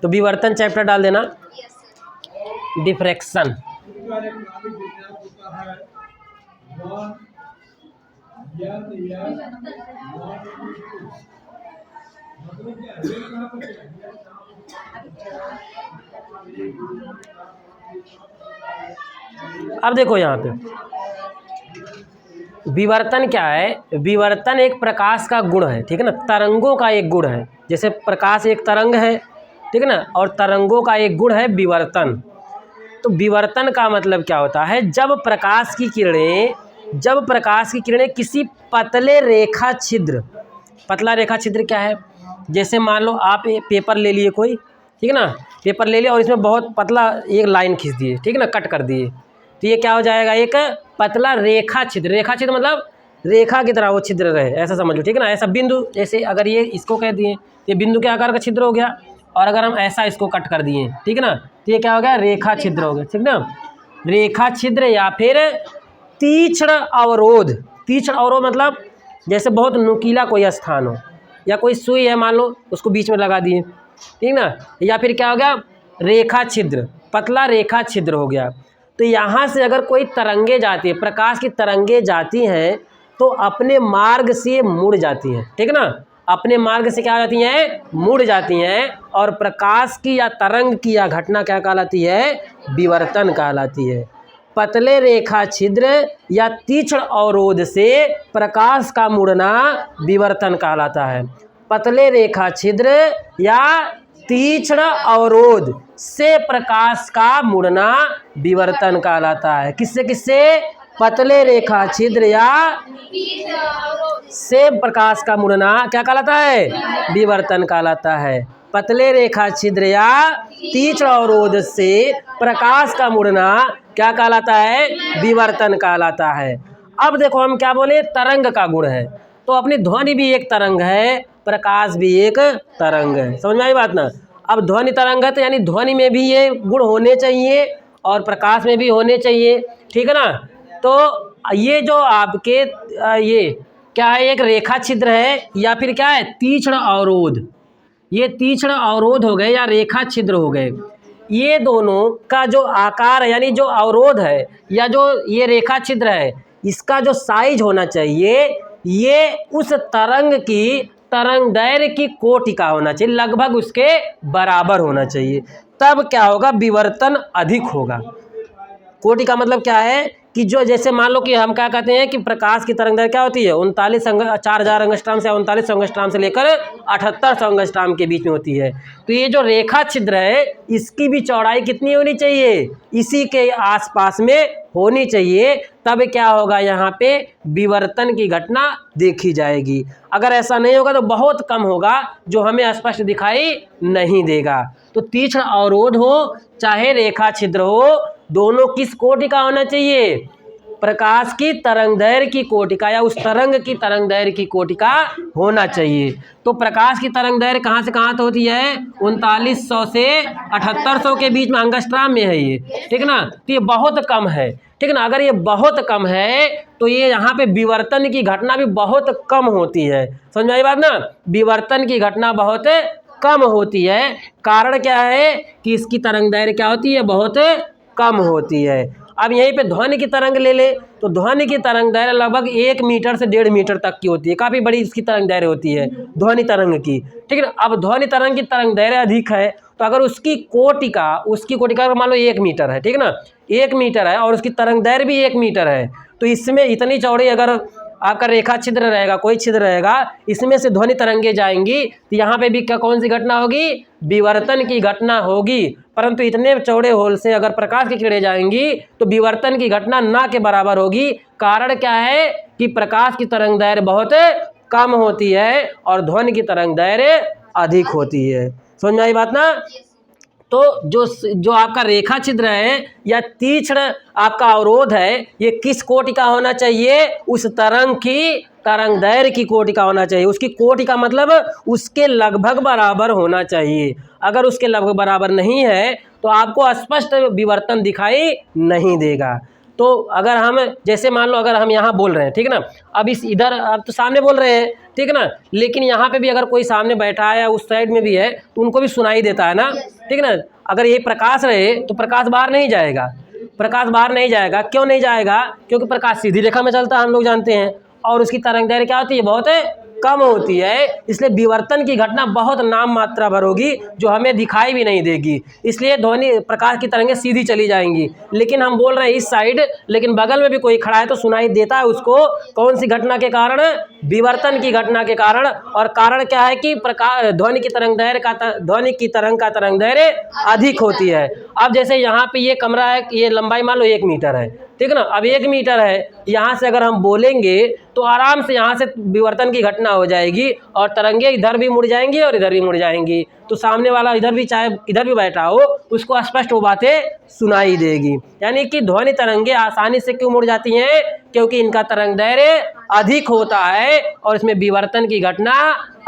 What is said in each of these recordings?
तो विवर्तन चैप्टर डाल देना। डिफ्रैक्शन, अब देखो यहाँ पे विवर्तन क्या है। विवर्तन एक प्रकाश का गुण है, ठीक है ना, तरंगों का एक गुण है। जैसे प्रकाश एक तरंग है, ठीक है ना, और तरंगों का एक गुण है विवर्तन। तो विवर्तन का मतलब क्या होता है, जब प्रकाश की किरणें किसी पतले रेखा छिद्र, पतला रेखा छिद्र क्या है, जैसे मान लो आप पेपर ले लिए कोई, ठीक है ना, पेपर ले लिया और इसमें बहुत पतला एक लाइन खींच दिए, ठीक है ना, कट कर दिए, तो ये क्या हो जाएगा, एक पतला रेखा छिद्र। रेखा छिद्र मतलब रेखा की तरह वो छिद्र रहे, ऐसा समझ लो, ठीक है ना। ऐसा बिंदु, जैसे अगर ये इसको कह दिए, ये बिंदु के आकार का छिद्र हो गया, और अगर हम ऐसा इसको कट कर दिए, ठीक है ना, तो ये क्या हो गया, रेखा छिद्र हो गया, ठीक ना। रेखा छिद्र या फिर तीक्ष्ण अवरोध। तीक्ष्ण अवरोध मतलब जैसे बहुत नुकीला कोई स्थान हो, या कोई सुई है मान लो, उसको बीच में लगा दिए, ठीक ना, या फिर क्या हो गया, रेखा छिद्र, पतला रेखा छिद्र हो गया। तो यहाँ से अगर कोई तरंगे जाती है, प्रकाश की तरंगे जाती हैं, तो अपने मार्ग से मुड़ जाती हैं, ठीक है ना, अपने मार्ग से क्या हो जाती हैं, मुड़ जाती हैं, और प्रकाश की या तरंग की या घटना क्या कहलाती है, विवर्तन कहलाती है। पतले रेखा छिद्र या तीक्ष्ण अवरोध से प्रकाश का मुड़ना विवर्तन कहलाता है। पतले रेखा छिद्र या तीक्ष्ण अवरोध से प्रकाश का मुड़ना विवर्तन कहलाता है। किससे किससे, पतले रेखा छिद्र या से प्रकाश का मुड़ना क्या कहलाता है, विवर्तन कहलाता है। पतले रेखा छिद्र या तीक्ष्ण अवरोध से प्रकाश का मुड़ना क्या कहलाता है, विवर्तन कहलाता है। अब देखो हम क्या बोले, तरंग का गुण है, तो अपनी ध्वनि भी एक तरंग है, प्रकाश भी एक तरंग है, समझ में आई बात ना। अब ध्वनि तरंग है तो यानी ध्वनि में भी ये गुण होने चाहिए और प्रकाश में भी होने चाहिए, ठीक है ना। तो ये जो आपके ये क्या है, एक रेखा छिद्र है या फिर क्या है, तीक्ष्ण अवरोध। ये तीक्ष्ण अवरोध हो गए या रेखा छिद्र हो गए, ये दोनों का जो आकार है, यानी जो अवरोध है या जो ये रेखा छिद्र है, इसका जो साइज होना चाहिए, ये उस तरंग की तरंग दैर्घ्य की कोटि का होना चाहिए, लगभग उसके बराबर होना चाहिए, तब क्या होगा, विवर्तन अधिक होगा। कोटि का मतलब क्या है कि जो जैसे मान लो कि हम क्या कहते हैं कि प्रकाश की तरंगदैर्घ्य क्या होती है, 4000 एंगस्ट्रॉम से 3900 एंगस्ट्रॉम से लेकर 7800 एंगस्ट्रॉम के बीच में होती है। तो ये जो रेखा छिद्र है, इसकी भी चौड़ाई कितनी होनी चाहिए, इसी के आसपास में होनी चाहिए, तब क्या होगा, यहाँ पे विवर्तन की घटना देखी जाएगी। अगर ऐसा नहीं होगा तो बहुत कम होगा, जो हमें स्पष्ट दिखाई नहीं देगा। तो तीक्ष्ण अवरोध हो चाहे रेखा छिद्र हो, दोनों किस कोटि का होना चाहिए, प्रकाश की तरंगदैर्घ्य की कोटि का, या उस तरंग की तरंगदैर्घ्य की कोटि का होना चाहिए। तो प्रकाश की तरंगदैर्घ्य कहाँ से कहाँ तक होती है, 3900 से 7800 के बीच में एंगस्ट्रॉम में है ये, ठीक है ना। तो ये बहुत कम है, ठीक है ना। अगर ये बहुत कम है तो ये यहाँ पे विवर्तन की घटना भी बहुत कम होती है, समझ में आई बात ना। विवर्तन की घटना बहुत कम होती है, कारण क्या है कि इसकी तरंगदैर्घ्य क्या होती है, बहुत कम होती है। अब यहीं पे ध्वनि की तरंग ले ले, तो ध्वनि की तरंगदैर्घ्य लगभग 1 मीटर से 1.5 मीटर तक की होती है, काफ़ी बड़ी इसकी तरंगदैर्घ्य होती है ध्वनि तरंग की, ठीक है। अब ध्वनि तरंग की तरंगदैर्घ्य अधिक है, तो अगर उसकी कोटि का मान लो 1 मीटर है, ठीक है ना, 1 मीटर है और उसकी तरंगदैर्घ्य भी 1 मीटर है, तो इसमें इतनी चौड़ी अगर आपका रेखा छिद्र रहेगा, कोई छिद्र रहेगा, इसमें से ध्वनि तरंगे जाएंगी, तो यहाँ पे भी क्या कौन सी घटना होगी, विवर्तन की घटना होगी। परंतु इतने चौड़े होल से अगर प्रकाश की किरणें जाएंगी तो विवर्तन की घटना ना के बराबर होगी। कारण क्या है कि प्रकाश की तरंगदैर्घ्य बहुत कम होती है और ध्वनि की तरंगदैर्घ्य अधिक होती है, समझ में आई बात ना। तो जो आपका रेखा छिद्र है या तीक्ष्ण आपका अवरोध है, ये किस कोटि का होना चाहिए, उस तरंग की तरंगदैर्घ्य की कोटि का होना चाहिए। उसकी कोटि का मतलब उसके लगभग बराबर होना चाहिए। अगर उसके लगभग बराबर नहीं है तो आपको स्पष्ट विवर्तन दिखाई नहीं देगा। तो अगर हम जैसे मान लो अगर हम यहाँ बोल रहे हैं, ठीक है ना, अब इस इधर अब तो सामने बोल रहे हैं, ठीक है ना, लेकिन यहाँ पे भी अगर कोई सामने बैठा है या उस साइड में भी है तो उनको भी सुनाई देता है ना, ठीक है ना। अगर ये प्रकाश रहे तो प्रकाश बाहर नहीं जाएगा, प्रकाश बाहर नहीं जाएगा। क्यों नहीं जाएगा? क्योंकि प्रकाश सीधी रेखा में चलता है, हम लोग जानते हैं, और उसकी तरंगदैर्घ्य क्या होती है? बहुत कम होती है। इसलिए विवर्तन की घटना बहुत नाम मात्रा भर होगी, जो हमें दिखाई भी नहीं देगी। इसलिए ध्वनि प्रकाश की तरंगें सीधी चली जाएंगी। लेकिन हम बोल रहे हैं इस साइड, लेकिन बगल में भी कोई खड़ा है तो सुनाई देता है उसको। कौन सी घटना के कारण? विवर्तन की घटना के कारण। और कारण क्या है कि प्रकाश ध्वनि की तरंग का तरंगदैर्घ्य अधिक होती है। अब जैसे यहाँ पे ये कमरा है, ये लंबाई मान लो 1 मीटर है, ठीक है ना। अब 1 मीटर है, यहाँ से अगर हम बोलेंगे तो आराम से यहाँ से विवर्तन की घटना हो जाएगी और तरंगे इधर भी मुड़ जाएंगी और इधर भी मुड़ जाएंगी। तो सामने वाला इधर भी, चाहे इधर भी बैठा हो, उसको स्पष्ट वो बातें सुनाई देगी। यानी कि ध्वनि तरंगे आसानी से क्यों मुड़ जाती हैं? क्योंकि इनका तरंगदैर्घ्य अधिक होता है और इसमें विवर्तन की घटना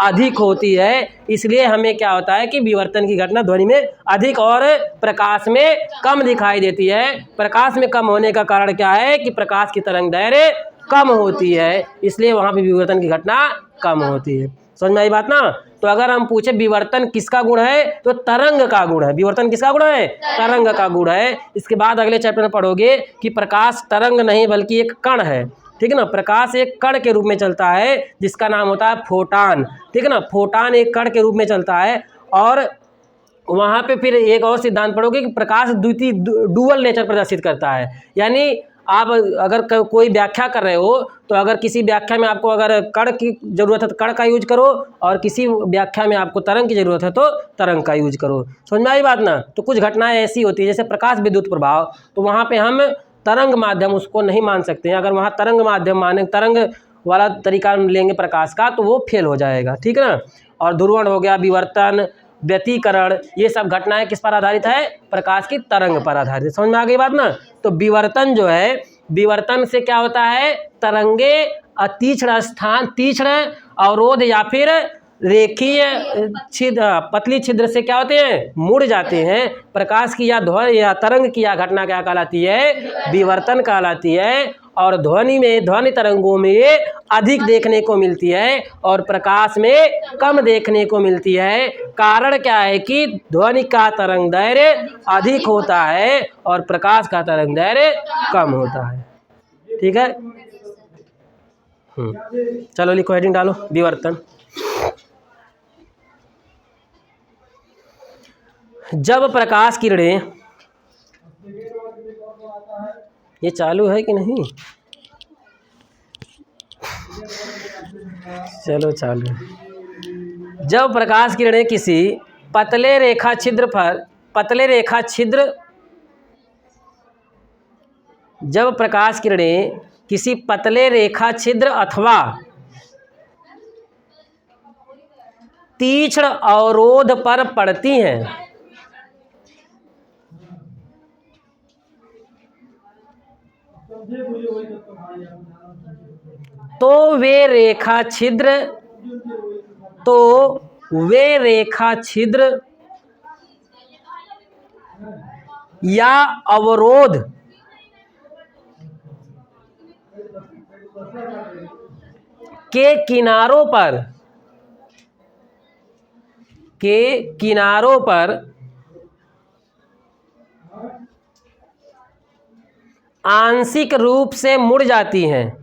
अधिक होती है। इसलिए हमें क्या होता है कि विवर्तन की घटना ध्वनि में अधिक और प्रकाश में कम दिखाई देती है। प्रकाश में कम होने का कारण क्या है कि प्रकाश की तरंगदैर्घ्य कम होती है, इसलिए वहाँ पे विवर्तन की घटना कम होती है। समझ में आई बात ना? तो अगर हम पूछे विवर्तन किसका गुण है, तो तरंग का गुण है। विवर्तन किसका गुण है? तरंग का गुण है। इसके बाद अगले चैप्टर में पढ़ोगे कि प्रकाश तरंग नहीं बल्कि एक कण है, ठीक है ना। प्रकाश एक कण के रूप में चलता है जिसका नाम होता है फोटान, ठीक है ना। फोटान एक कण के रूप में चलता है। और वहाँ पे फिर एक और सिद्धांत पढ़ोगे कि प्रकाश द्वितीय डुअल नेचर प्रदर्शित करता है। यानी आप अगर कोई व्याख्या कर रहे हो तो अगर किसी व्याख्या में आपको अगर कण की ज़रूरत है तो कण का यूज करो, और किसी व्याख्या में आपको तरंग की ज़रूरत है तो तरंग का यूज करो। समझ में आई बात ना? तो कुछ घटनाएं ऐसी होती है जैसे प्रकाश विद्युत प्रभाव, तो वहाँ पे हम तरंग माध्यम उसको नहीं मान सकते हैं। अगर वहाँ तरंग माध्यम माने, तरंग वाला तरीका लेंगे प्रकाश का, तो वो फेल हो जाएगा, ठीक है ना। और ध्रुवण हो गया, विवर्तन, व्यतिकरण, ये सब घटनाएं किस पर आधारित है? प्रकाश की तरंग पर आधारित है। समझ में आ गई बात ना? तो विवर्तन जो है, विवर्तन से क्या होता है? तरंगे तीक्ष्ण स्थान, तीक्ष्ण अवरोध या फिर रेखीय छिद्र, पतली छिद्र से क्या होते हैं? मुड़ जाते हैं। प्रकाश की या ध्वनि या तरंग की या घटना क्या कहलाती है? विवर्तन कहलाती है। और ध्वनि में, ध्वनि तरंगों में अधिक देखने को मिलती है और प्रकाश में कम देखने को मिलती है। कारण क्या है कि ध्वनि का तरंगदैर्घ्य अधिक होता है और प्रकाश का तरंगदैर्घ्य कम होता है, ठीक है। चलो लिखो, हेडिंग डालो, विवर्तन। जब प्रकाश किरणें, ये चालू है कि नहीं? चलो चालू है। जब प्रकाश किरणें किसी पतले रेखा छिद्र पर, जब प्रकाश किरणें किसी पतले रेखा छिद्र अथवा तीक्ष्ण अवरोध पर पड़ती हैं तो वे रेखा छिद्र या अवरोध के किनारों पर आंशिक रूप से मुड़ जाती हैं।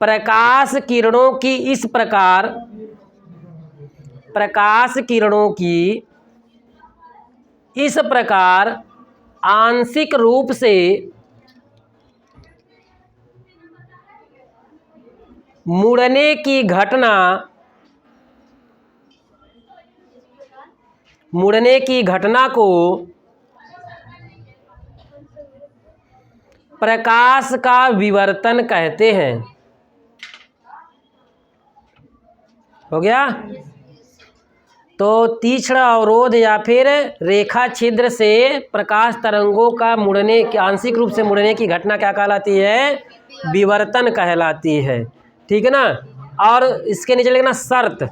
प्रकाश किरणों की इस प्रकार आंशिक रूप से मुड़ने की घटना को प्रकाश का विवर्तन कहते हैं। हो गया? तो तीक्ष्ण अवरोध या फिर रेखा छिद्र से प्रकाश तरंगों का आंशिक रूप से मुड़ने की घटना क्या कहलाती है? विवर्तन कहलाती है, ठीक है ना। और इसके नीचे लिखना शर्त।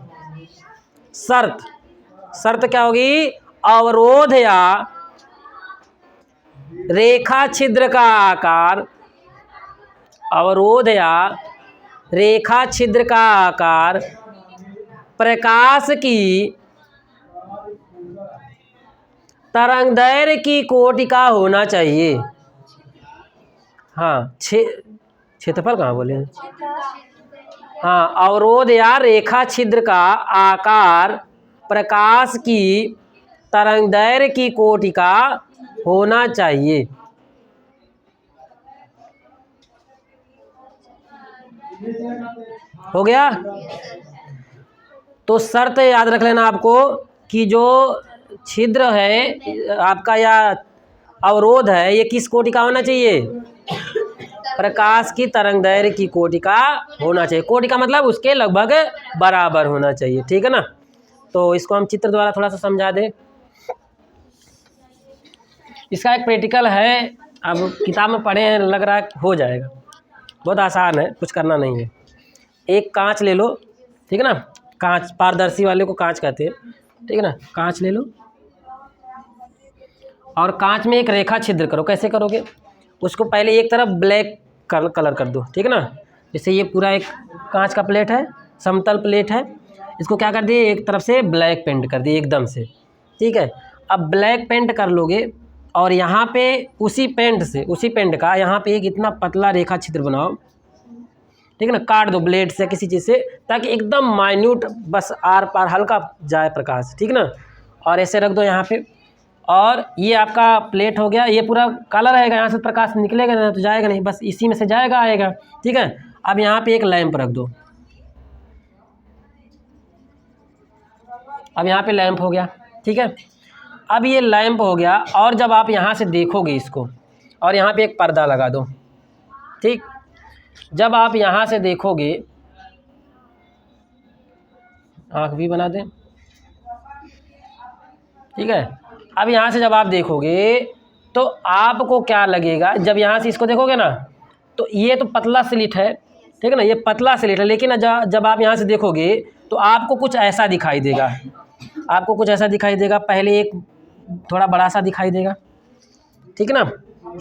शर्त क्या होगी? अवरोध या रेखा छिद्र का आकार, अवरोध या रेखा छिद्र का आकार प्रकाश की तरंगदैर्घ्य की कोटि का होना चाहिए। हाँ, क्षेत्रफल कहाँ बोले? हाँ, अवरोध या रेखा छिद्र का आकार प्रकाश की तरंगदैर्घ्य की कोटि का होना चाहिए। हो गया? तो शर्त याद रख लेना आपको कि जो छिद्र है आपका या अवरोध है ये किस कोटि का होना चाहिए? प्रकाश की तरंगदैर्घ्य की कोटि का होना चाहिए। कोटि का मतलब उसके लगभग बराबर होना चाहिए, ठीक है ना। तो इसको हम चित्र द्वारा थोड़ा सा समझा दें। इसका एक प्रैक्टिकल है, अब किताब में पढ़े हैं, लग रहा है हो जाएगा। बहुत आसान है, कुछ करना नहीं है। एक कांच ले लो, ठीक है ना, कांच पारदर्शी वाले को कांच कहते हैं, ठीक है ना। कांच ले लो और कांच में एक रेखा छिद्र करो। कैसे करोगे? उसको पहले एक तरफ ब्लैक कलर कर दो, ठीक है ना। जैसे ये पूरा एक कांच का प्लेट है, समतल प्लेट है, इसको क्या कर दिए? एक तरफ से ब्लैक पेंट कर दिए एकदम से, ठीक है। अब ब्लैक पेंट कर लोगे और यहाँ पे उसी पेंट का यहाँ पे एक इतना पतला रेखा छिद्र बनाओ, ठीक है ना। काट दो ब्लेड से, किसी चीज़ से, ताकि एकदम माइन्यूट बस आर पार हल्का जाए प्रकाश, ठीक ना। और ऐसे रख दो यहाँ पे। और ये आपका प्लेट हो गया, ये पूरा काला रहेगा, यहाँ से प्रकाश निकलेगा ना तो जाएगा नहीं, बस इसी में से जाएगा आएगा, ठीक है। अब यहाँ पे एक लैंप रख दो, अब यहाँ पे लैंप हो गया, ठीक है। अब ये लैंप हो गया और जब आप यहाँ से देखोगे इसको, और यहाँ पे एक पर्दा लगा दो, ठीक। जब आप यहाँ से देखोगे, आँख भी बना दें, ठीक है। अब यहाँ से जब आप देखोगे तो आपको क्या लगेगा? जब यहाँ से इसको देखोगे ना तो ये तो पतला स्लिट है, ठीक है ना, ये पतला स्लिट है, लेकिन जब आप यहाँ से देखोगे तो आपको कुछ ऐसा दिखाई देगा, आपको कुछ ऐसा दिखाई देगा। पहले एक थोड़ा बड़ा सा दिखाई देगा, ठीक है ना,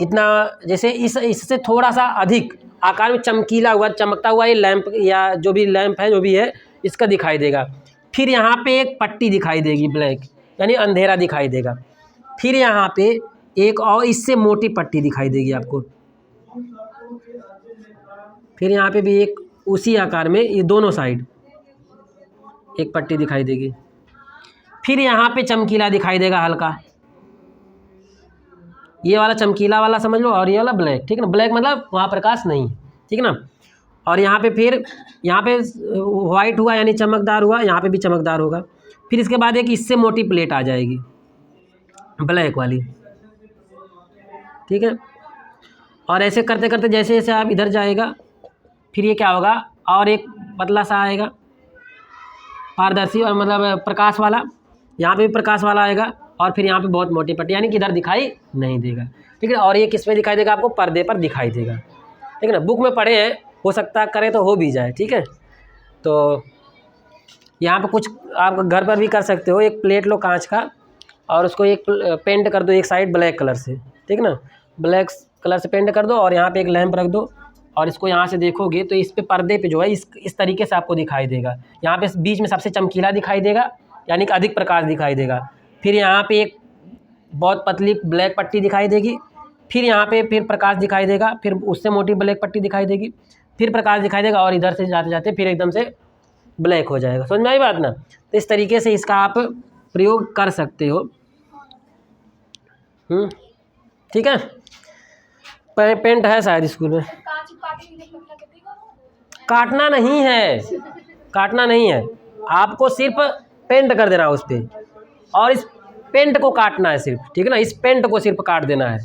इतना, जैसे इससे थोड़ा सा अधिक आकार में चमकीला हुआ, चमकता हुआ ये लैंप या जो भी लैंप है जो भी है इसका दिखाई देगा। फिर यहाँ पे एक पट्टी दिखाई देगी ब्लैक, यानी अंधेरा दिखाई देगा। फिर यहाँ पे एक और इससे मोटी पट्टी दिखाई देगी आपको। फिर यहाँ पे भी एक उसी आकार में ये दोनों साइड एक पट्टी दिखाई देगी। फिर यहाँ पे चमकीला दिखाई देगा हल्का, ये वाला चमकीला वाला समझ लो, और ये वाला ब्लैक, ठीक है ना। ब्लैक मतलब वहाँ प्रकाश नहीं, ठीक है ना। और यहाँ पे फिर यहाँ पे वाइट हुआ यानी चमकदार हुआ, यहाँ पे भी चमकदार होगा। फिर इसके बाद एक इससे मोटी प्लेट आ जाएगी ब्लैक वाली, ठीक है। और ऐसे करते करते जैसे जैसे आप इधर जाएगा फिर ये क्या होगा, और एक पतला सा आएगा पारदर्शी, और मतलब प्रकाश वाला, यहाँ पे भी प्रकाश वाला आएगा। और फिर यहाँ पे बहुत मोटी पट्टी, यानी कि इधर दिखाई नहीं देगा, ठीक है। और ये किस में दिखाई देगा? आपको पर्दे पर दिखाई देगा, ठीक है ना। बुक में पढ़े हैं, हो सकता है करें तो हो भी जाए, ठीक है। तो यहाँ पे कुछ आप घर पर भी कर सकते हो। एक प्लेट लो कांच का और उसको एक पेंट कर दो एक साइड ब्लैक कलर से, ठीक ना, ब्लैक कलर से पेंट कर दो। और यहाँ पे एक लैंप रख दो और इसको यहाँ से देखोगे तो इस पे पर्दे पे जो है इस तरीके से आपको दिखाई देगा। यहाँ पे बीच में सबसे चमकीला दिखाई देगा, यानी कि अधिक प्रकाश दिखाई देगा। फिर यहाँ पे एक बहुत पतली ब्लैक पट्टी दिखाई देगी। फिर यहाँ पे फिर प्रकाश दिखाई देगा, फिर उससे मोटी ब्लैक पट्टी दिखाई देगी, फिर प्रकाश दिखाई देगा, और इधर से जाते जाते फिर एकदम से ब्लैक हो जाएगा। समझ में आई बात ना? तो इस तरीके से इसका आप प्रयोग कर सकते हो, ठीक है। पेंट है शायद स्कूल में। काटना नहीं है, काटना नहीं है, आपको सिर्फ पेंट कर देना उस पर, और इस पेंट को काटना है सिर्फ, ठीक है ना। इस पेंट को सिर्फ काट देना है,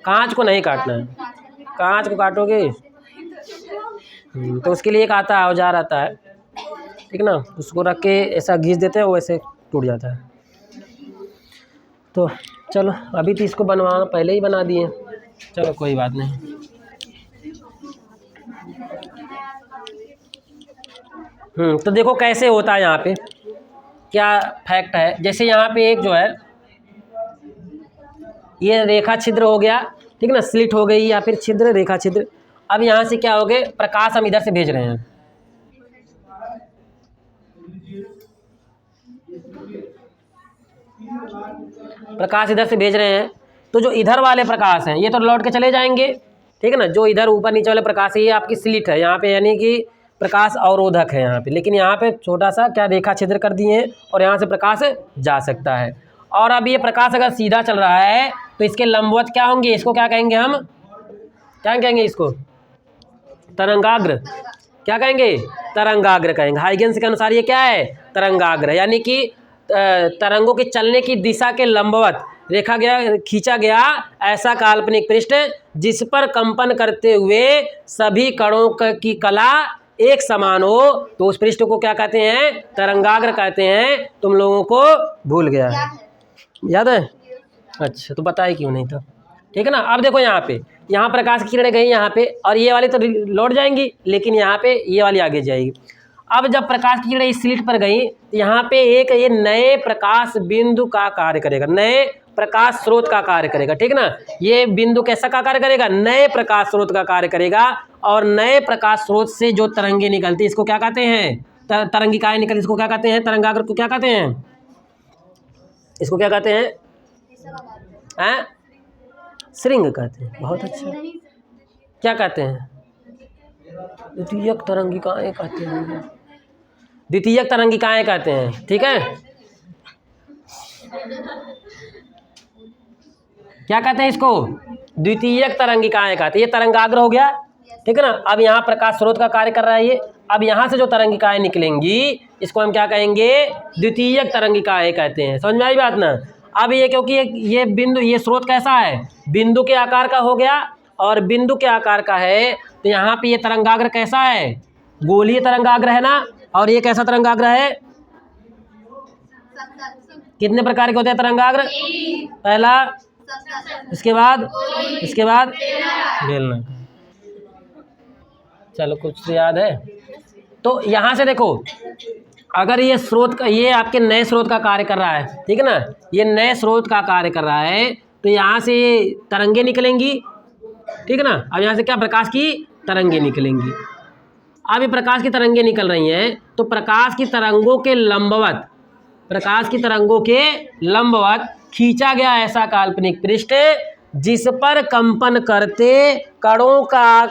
कांच को नहीं काटना है। कांच को काटोगे तो उसके लिए एक आता है, औजार आता है, ठीक ना, उसको रख के ऐसा घिस देते हैं, वो ऐसे टूट जाता है। तो चलो, अभी तो इसको बनवाना पहले ही बना दिए, चलो कोई बात नहीं। तो देखो कैसे होता है यहाँ पे, क्या फैक्ट है। जैसे यहाँ पे एक जो है ये रेखा छिद्र हो गया, ठीक है ना, स्लिट हो गई या फिर छिद्र, रेखा छिद्र। अब यहाँ से क्या हो गए, प्रकाश हम इधर से भेज रहे हैं, प्रकाश इधर से भेज रहे हैं, तो जो इधर वाले प्रकाश हैं ये तो लौट के चले जाएंगे, ठीक है ना। जो इधर ऊपर नीचे वाले प्रकाश है ये आपकी स्लिट है यहाँ पे, यानी कि प्रकाश अवरोधक है यहाँ पे, लेकिन यहाँ पे छोटा सा क्या रेखा छिद्र कर दिए हैं और यहाँ से प्रकाश जा सकता है। और अब ये प्रकाश अगर सीधा चल रहा है तो इसके लंबवत क्या होंगे, इसको क्या कहेंगे हम, क्या कहेंगे इसको, तरंगाग्र। क्या कहेंगे, तरंगाग्र कहेंगे। हाइगेंस के अनुसार ये क्या है, तरंगाग्र, यानी कि तरंगों के चलने की दिशा के लंबवत रेखा गया, खींचा गया ऐसा काल्पनिक पृष्ठ जिस पर कंपन करते हुए सभी कणों की कला एक समान हो, तो उस पृष्ठ को क्या कहते हैं, तरंगाग्र कहते हैं। तुम लोगों को भूल गया है, याद है, अच्छा तो बताए क्यों नहीं था, ठीक है ना। अब देखो यहाँ प्रकाश की किरणें गई यहाँ पे, और ये वाली तो लौट जाएंगी, लेकिन यहाँ पे ये वाली आगे जाएगी। अब जब प्रकाश की किरणें इस स्लिट पर गई तो यहाँ पे एक ये नए प्रकाश बिंदु का कार्य करेगा, नए प्रकाश स्रोत का कार्य करेगा, ठीक ना। ये बिंदु कैसा का कार्य करेगा, नए प्रकाश स्रोत का कार्य करेगा। और नए प्रकाश स्रोत से जो तरंगे निकलती इसको क्या कहते हैं, तरंगिकाएं निकलती, इसको क्या कहते हैं, तरंगाग्र को क्या कहते हैं, इसको क्या कहते हैं, श्रृंग कहते हैं। बहुत अच्छा, क्या कहते हैं, द्वितीयक तरंगिकाएं कहते हैं, द्वितीयक तरंगिकाएं कहते हैं, ठीक है। क्या कहते हैं इसको, द्वितीयक तरंगिकाएं कहते हैं। ये तरंगाग्र हो गया, ठीक है ना। अब यहाँ प्रकाश स्रोत का कार्य कर रहा है ये। अब यहाँ से जो तरंगिकाएं निकलेंगी इसको हम क्या कहेंगे, द्वितीयक तरंगिकाएं कहते हैं। समझ में आई बात ना। अब ये क्योंकि ये बिंदु, ये स्रोत कैसा है, बिंदु के आकार का हो गया, और बिंदु के आकार का है तो यहाँ पे ये तरंगाग्र कैसा है, गोलीय तरंगाग्र है ना। और ये कैसा तरंगाग्र है, कितने प्रकार के होते हैं तरंगाग्र, पहला, इसके बाद बेलना। चलो कुछ तो याद है। तो यहाँ से देखो, अगर ये स्रोत का, ये आपके नए स्रोत का कार्य कर रहा है, ठीक है ना, ये नए स्रोत का कार्य कर रहा है, तो यहाँ से तरंगे निकलेंगी, ठीक है ना। अब यहाँ से क्या, प्रकाश की तरंगे निकलेंगी। अब ये प्रकाश की तरंगे निकल रही हैं, तो प्रकाश की तरंगों के लंबवत, प्रकाश की तरंगों के लंबवत खींचा गया ऐसा काल्पनिक पृष्ठ जिस पर कंपन करते कणों का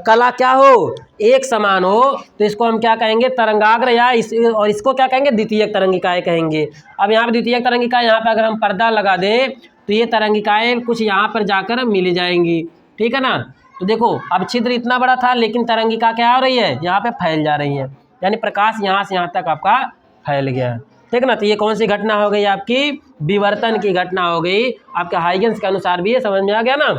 कला क्या हो, एक समान हो, तो इसको हम क्या कहेंगे, तरंगाग्र, या और इसको क्या कहेंगे, द्वितीयक तरंगिकाएं कहेंगे। अब यहाँ पे द्वितीयक तरंगिकाएं, यहाँ पे अगर हम पर्दा लगा दें तो ये तरंगिकाएं कुछ यहाँ पर जाकर मिल जाएंगी, ठीक है ना। तो देखो अब छिद्र इतना बड़ा था, लेकिन तरंगिका क्या हो रही है, यहाँ पे फैल जा रही है, यानी प्रकाश यहाँ से यहाँ तक आपका फैल गया, ठीक ना। तो ये कौन सी घटना हो गई, आपकी विवर्तन की घटना हो गई। आपके हाइगेंस के अनुसार भी ये समझ में आ गया ना।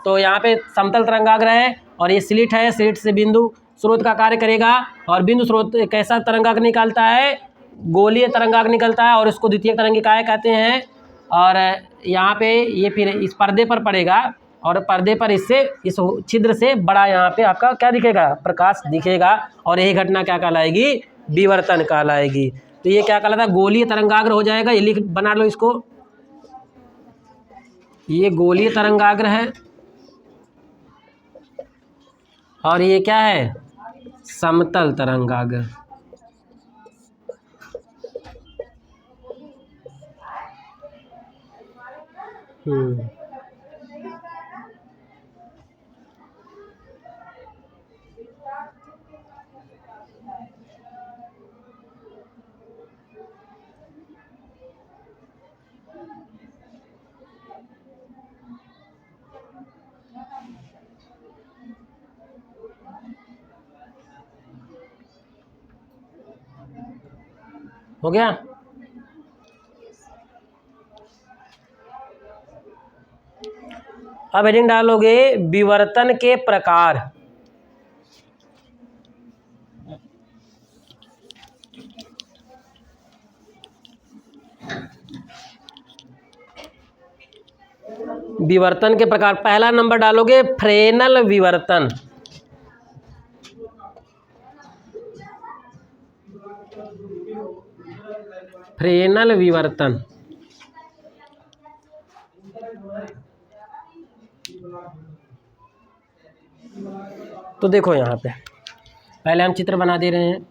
तो यहाँ पे समतल तरंगाग्र है और ये स्लिट है, स्लिट से बिंदु स्रोत का कार्य करेगा, और बिंदु स्रोत कैसा तरंगाग्र निकालता है, गोलीय तरंगाग्र निकलता है, और इसको द्वितीयक तरंगिकाएं कहते हैं। और यहाँ पे ये फिर इस पर्दे पर पड़ेगा, और पर्दे पर इससे, इस छिद्र से बड़ा यहाँ पे आपका क्या दिखेगा, प्रकाश दिखेगा, और यही घटना क्या कहलाएगी, विवर्तन कहलाएगी। तो ये क्या कहलाता है, गोलीय तरंगाग्र हो जाएगा। ये लिख बना लो इसको, ये गोलीय तरंगाग्र है, और ये क्या है, समतल तरंगाग्र। हो गया। अब हेडिंग डालोगे विवर्तन के प्रकार। विवर्तन के प्रकार, पहला नंबर डालोगे फ्रेनल विवर्तन। फ्रेनल विवर्तन। तो देखो यहाँ पे पहले हम चित्र बना दे रहे हैं।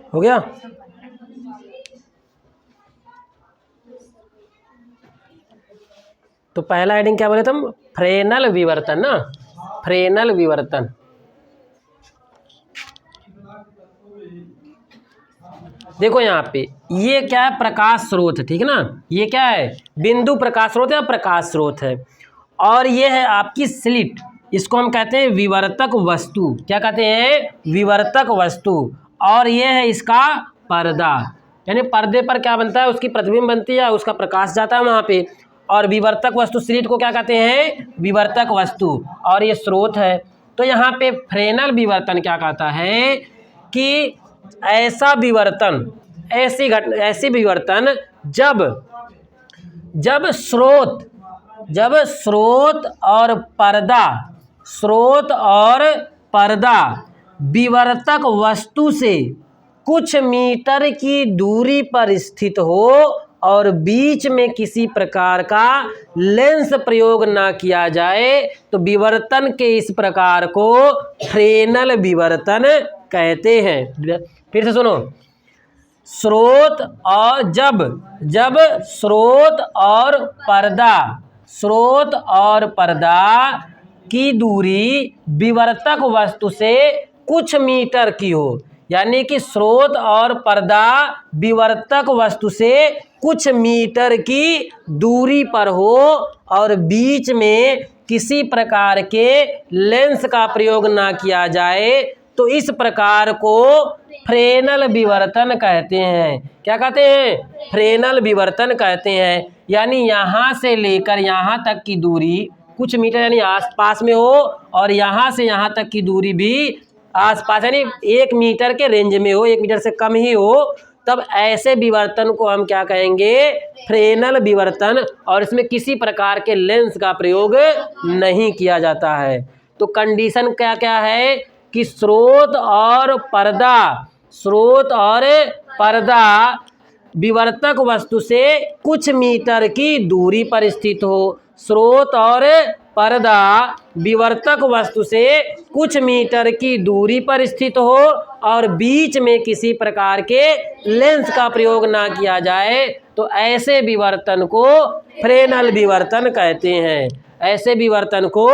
हो गया। तो पहला हेडिंग क्या बोले तुम? फ्रेनल विवर्तन ना, फ्रेनल विवर्तन। देखो यहाँ पे ये क्या है? प्रकाश स्रोत, ठीक है ना। ये क्या है? बिंदु प्रकाश स्रोत है, प्रकाश स्रोत है। और ये है आपकी स्लिट, इसको हम कहते हैं विवर्तक वस्तु। क्या कहते हैं? विवर्तक वस्तु। और ये है इसका पर्दा, यानी पर्दे पर क्या बनता है? उसकी प्रतिबिंब बनती है, उसका प्रकाश जाता है वहाँ पे। और विवर्तक वस्तु स्लिट को क्या कहते हैं? विवर्तक वस्तु। और ये स्रोत है। तो यहाँ पे फ्रेनल विवर्तन क्या कहता है कि ऐसा विवर्तन, ऐसी विवर्तन जब जब स्रोत और पर्दा विवर्तक वस्तु से कुछ मीटर की दूरी पर स्थित हो और बीच में किसी प्रकार का लेंस प्रयोग ना किया जाए, तो विवर्तन के इस प्रकार को फ्रेनल विवर्तन कहते हैं। फिर से सुनो। स्रोत और जब स्रोत और पर्दा की दूरी विवर्तक वस्तु से कुछ मीटर की हो, यानी कि स्रोत और पर्दा विवर्तक वस्तु से कुछ मीटर की दूरी पर हो और बीच में किसी प्रकार के लेंस का प्रयोग ना किया जाए, तो इस प्रकार को फ्रेनल विवर्तन कहते हैं। क्या कहते हैं? फ्रेनल विवर्तन कहते हैं। यानी यहाँ से लेकर यहाँ तक की दूरी कुछ मीटर यानी आसपास में हो, और यहाँ से यहाँ तक की दूरी भी आसपास यानी 1 मीटर के रेंज में हो, 1 मीटर से कम ही हो, तब ऐसे विवर्तन को हम क्या कहेंगे? फ्रेनल विवर्तन। और इसमें किसी प्रकार के लेंस का प्रयोग नहीं किया जाता है। तो कंडीशन क्या क्या है कि स्रोत और पर्दा विवर्तक वस्तु से कुछ मीटर की दूरी पर स्थित हो। स्रोत और पर्दा विवर्तक वस्तु से कुछ मीटर की दूरी पर स्थित हो और बीच में किसी प्रकार के लेंस का प्रयोग ना किया जाए, तो ऐसे विवर्तन को फ्रेनल विवर्तन कहते हैं। ऐसे विवर्तन को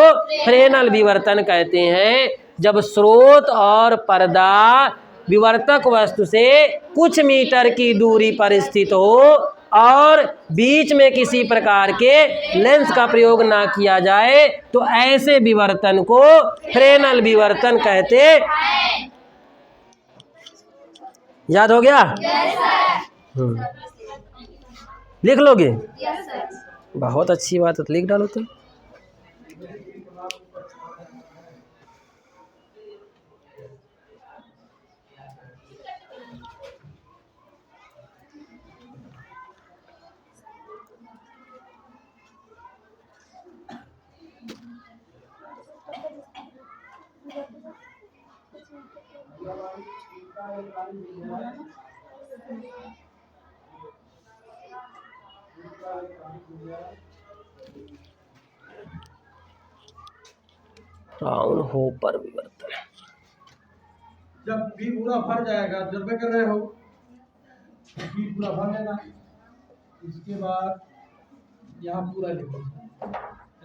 फ्रेनल विवर्तन कहते हैं जब स्रोत और पर्दा विवर्तक वस्तु से कुछ मीटर की दूरी पर स्थित हो और बीच में किसी प्रकार के लेंस का प्रयोग ना किया जाए, तो ऐसे विवर्तन को फ्रेनल विवर्तन कहते। याद हो गया? लिख लोगे? बहुत अच्छी बात है, तो लिख डालो तो। फ्राउनहोफर विवर्तन। जब बी पूरा भर जाएगा, जब कर रहे हो बी पूरा भर लेना। इसके बाद यहाँ पूरा लिखो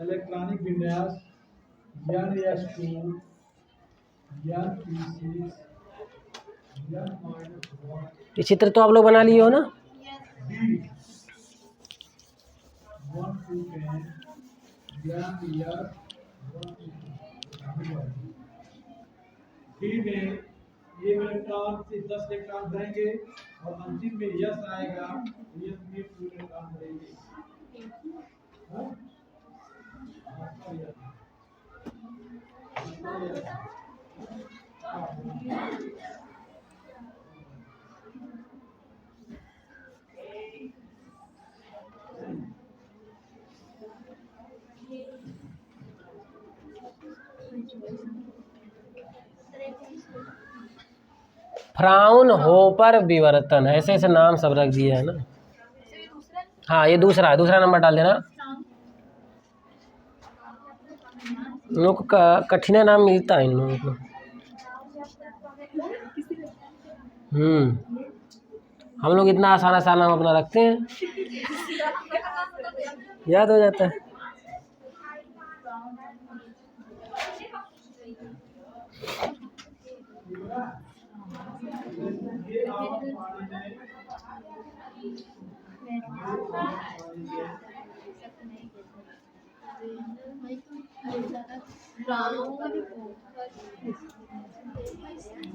इलेक्ट्रॉनिक विन्यास N/2 N/3 N-1 ये चित्र तो आप लोग बना लिए हो ना? D 1 to 10 N/1 डी में ये इलेक्ट्रॉन से 10 इलेक्ट्रॉन भरेंगे और अंतिम में यस आएगा, यस में 2 इलेक्ट्रॉन भरेंगे। फ्राउनहोफर विवर्तन, ऐसे ऐसे नाम सब रख दिए है ना। हाँ ये दूसरा नंबर डाल देना। इन लोग का कठिन नाम मिलता है इन लोगों को। हम लोग इतना आसान नाम अपना रखते हैं, याद हो जाता है।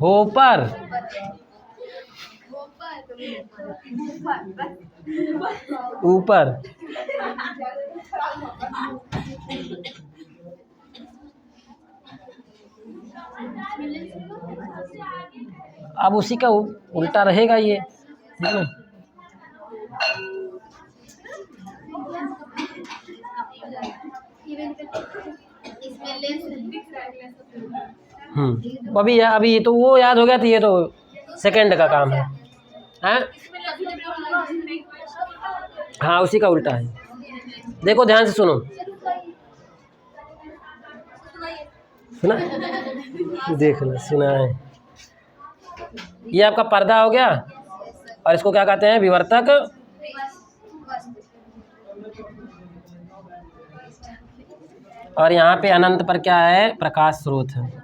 होपर ऊपर, अब उसी का उल्टा रहेगा ये, ठीक है। अभी तो वो याद हो गया, तो ये तो सेकंड का काम है। हाँ हाँ उसी का उल्टा है। देखो ध्यान से सुनो, सुना, देख लो, सुना है। ये आपका पर्दा हो गया, और इसको क्या कहते हैं? विवर्तक। और यहाँ पे अनंत पर क्या है? प्रकाश स्रोत है।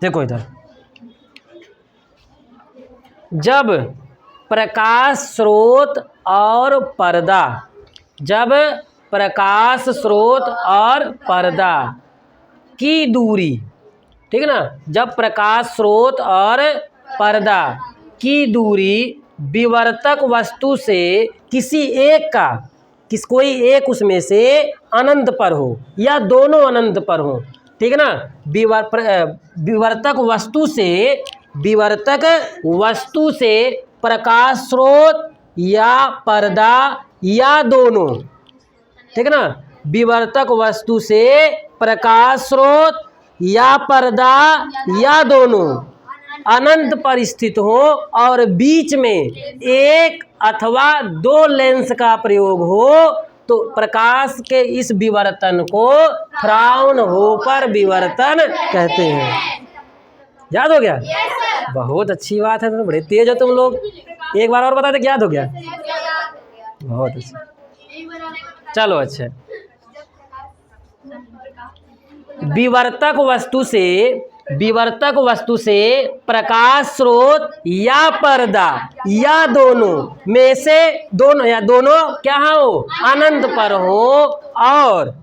देखो इधर, जब प्रकाश स्रोत और पर्दा, जब प्रकाश स्रोत और पर्दा की दूरी, ठीक है ना, जब प्रकाश स्रोत और पर्दा की दूरी विवर्तक वस्तु से किसी एक का, कोई एक उसमें से अनंत पर हो या दोनों अनंत पर हो, ठीक है ना, विवर्तक वस्तु से प्रकाश स्रोत या पर्दा या दोनों, ठीक है ना, विवर्तक वस्तु से प्रकाश स्रोत या पर्दा या दोनों अनंत पर स्थित हो और बीच में एक अथवा दो लेंस का प्रयोग हो, तो प्रकाश के इस विवर्तन को फ्राउनहोफर विवर्तन कहते हैं। याद हो गया? बहुत अच्छी बात है, तो बड़े तेज हो तुम लोग। एक बार और बता दे, याद हो गया? बहुत अच्छा, चलो अच्छा। विवर्तक वस्तु से प्रकाश स्रोत या पर्दा या दोनों में से दोनों क्या हो? अनंत पर हो, और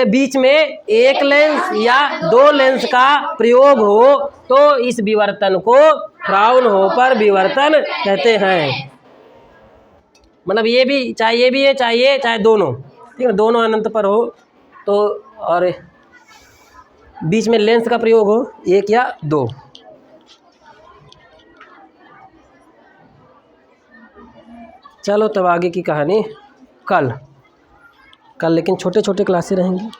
बीच में एक लेंस या दो लेंस का प्रयोग हो, तो इस विवर्तन को फ्राउनहोफर विवर्तन कहते हैं। मतलब ये भी चाहिए, चाहे दोनों, ठीक है, दोनों अनंत पर हो तो, और बीच में लेंस का प्रयोग हो, एक या दो। चलो तब आगे की कहानी कल लेकिन छोटे क्लासें रहेंगी।